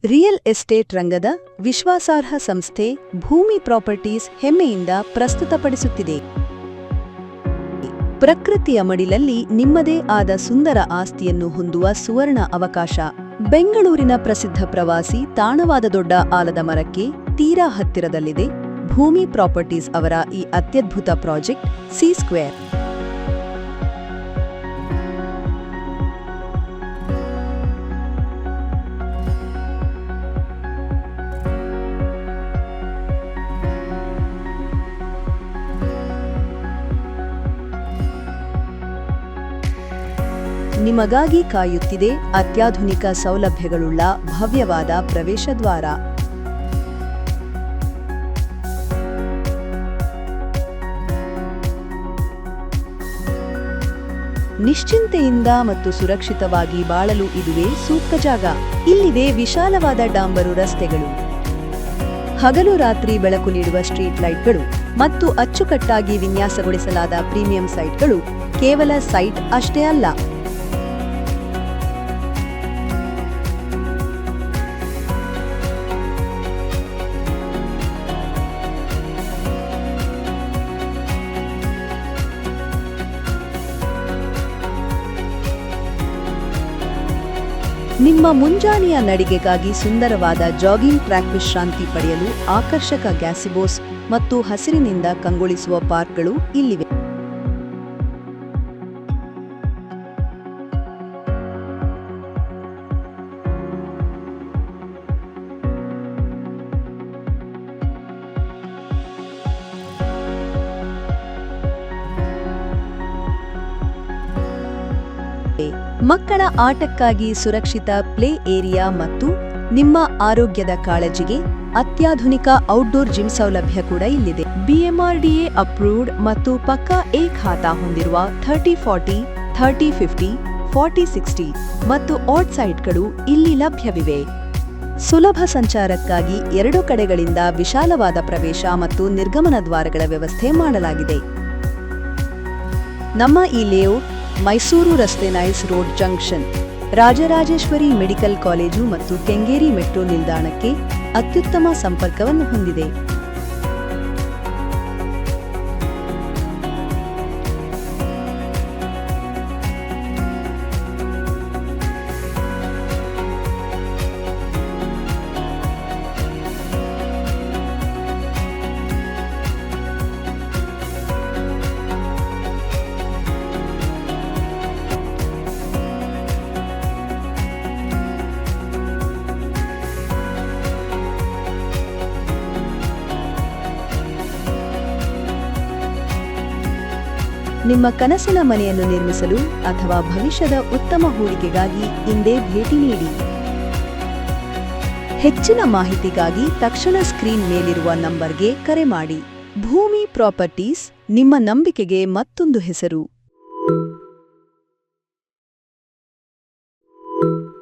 Real estate ರಂಗದ ವಿಶ್ವಾಸಾರ್ಹ ಸಂಸ್ಥೆ ಭೂಮಿ ಪ್ರಾಪರ್ಟೀಸ್ ಹೆಮ್ಮೆಯಿಂದ ಪ್ರಸ್ತುತಪಡಿಸುತ್ತಿದೆ. ಪ್ರಕೃತಿಯ ಮಡಿಲಲ್ಲಿ ನಿಮ್ಮದೇ ಆದ ಸುಂದರ ಆಸ್ತಿಯನ್ನು ಹೊಂದುವ ಸುವರ್ಣ ಅವಕಾಶ. ಬೆಂಗಳೂರಿನ ಪ್ರಸಿದ್ಧ ಪ್ರವಾಸಿ ತಾಣವಾದ ದೊಡ್ಡ ಆಲದ ಮರಕ್ಕೆ ತೀರಾ ಹತ್ತಿರದಲ್ಲಿದೆ ಭೂಮಿ ಪ್ರಾಪರ್ಟೀಸ್ ಅವರ ಈ ಅತ್ಯದ್ಭುತ ಪ್ರಾಜೆಕ್ಟ್ ಸಿ ಸ್ಕ್ವೇರ್. ನಿಮಗಾಗಿ ಕಾಯುತ್ತಿದೆ ಅತ್ಯಾಧುನಿಕ ಸೌಲಭ್ಯಗಳುಳ್ಳ ಭವ್ಯವಾದ ಪ್ರವೇಶದ್ವಾರ. ನಿಶ್ಚಿಂತೆಯಿಂದ ಮತ್ತು ಸುರಕ್ಷಿತವಾಗಿ ಬಾಳಲು ಇದುವೇ ಸೂಕ್ತ ಜಾಗ. ಇಲ್ಲಿವೆ ವಿಶಾಲವಾದ ಡಾಂಬರು ರಸ್ತೆಗಳು, ಹಗಲು ರಾತ್ರಿ ಬೆಳಕು ನೀಡುವ ಸ್ಟ್ರೀಟ್ ಲೈಟ್ಗಳು ಮತ್ತು ಅಚ್ಚುಕಟ್ಟಾಗಿ ವಿನ್ಯಾಸಗೊಳಿಸಲಾದ ಪ್ರೀಮಿಯಂ ಸೈಟ್ಗಳು. ಕೇವಲ ಸೈಟ್ ಅಷ್ಟೇ ಅಲ್ಲ, ನಿಮ್ಮ ಮುಂಜಾನೆಯ ನಡಿಗೆಗಾಗಿ ಸುಂದರವಾದ ಜಾಗಿಂಗ್ ಟ್ರ್ಯಾಕ್, ವಿಶ್ರಾಂತಿ ಪಡೆಯಲು ಆಕರ್ಷಕ ಗ್ಯಾಸಿಬೋಸ್ ಮತ್ತು ಹಸಿರಿನಿಂದ ಕಂಗೊಳಿಸುವ ಪಾರ್ಕ್ಗಳು ಇಲ್ಲಿವೆ. ಮಕ್ಕಳ ಆಟಕ್ಕಾಗಿ ಸುರಕ್ಷಿತ ಪ್ಲೇ ಏರಿಯಾ ಮತ್ತು ನಿಮ್ಮ ಆರೋಗ್ಯದ ಕಾಳಜಿಗೆ ಅತ್ಯಾಧುನಿಕ ಔಟ್ಡೋರ್ ಜಿಮ್ ಸೌಲಭ್ಯ ಕೂಡ ಇಲ್ಲಿದೆ. BMRDA ಅಪ್ರೂವ್ಡ್ ಮತ್ತು ಪಕ್ಕಾ ಎ ಖಾತಾ ಹೊಂದಿರುವ 30-40, 30-50, 40-60 ಮತ್ತು ಆಡ್ ಸೈಟ್ಗಳು ಇಲ್ಲಿ ಲಭ್ಯವಿವೆ. ಸುಲಭ ಸಂಚಾರಕ್ಕಾಗಿ ಎರಡು ಕಡೆಗಳಿಂದ ವಿಶಾಲವಾದ ಪ್ರವೇಶ ಮತ್ತು ನಿರ್ಗಮನ ದ್ವಾರಗಳ ವ್ಯವಸ್ಥೆ ಮಾಡಲಾಗಿದೆ. ನಮ್ಮ ಈ ಲೇಔಟ್ ಮೈಸೂರು ರಸ್ತೆ, nice road junction, Rajarajeshwari medical college ಮತ್ತು ಕೆಂಗೇರಿ ಮೆಟ್ರೋ ನಿಲ್ದಾಣಕ್ಕೆ ಅತ್ಯುತ್ತಮ ಸಂಪರ್ಕವನ್ನು ಹೊಂದಿದೆ. ನಿಮ್ಮ ಕನಸಿನ ಮನೆಯನ್ನು ನಿರ್ಮಿಸಲು ಅಥವಾ ಭವಿಷ್ಯದ ಉತ್ತಮ ಹೂಡಿಕೆಗಾಗಿ ಇಂದೇ ಭೇಟಿ ನೀಡಿ. ಹೆಚ್ಚಿನ ಮಾಹಿತಿಗಾಗಿ ತಕ್ಷಣ ಸ್ಕ್ರೀನ್ ಮೇಲಿರುವ ನಂಬರ್ಗೆ ಕರೆ ಮಾಡಿ. ಭೂಮಿ ಪ್ರಾಪರ್ಟೀಸ್, ನಿಮ್ಮ ನಂಬಿಕೆಗೆ ಮತ್ತೊಂದು ಹೆಸರು.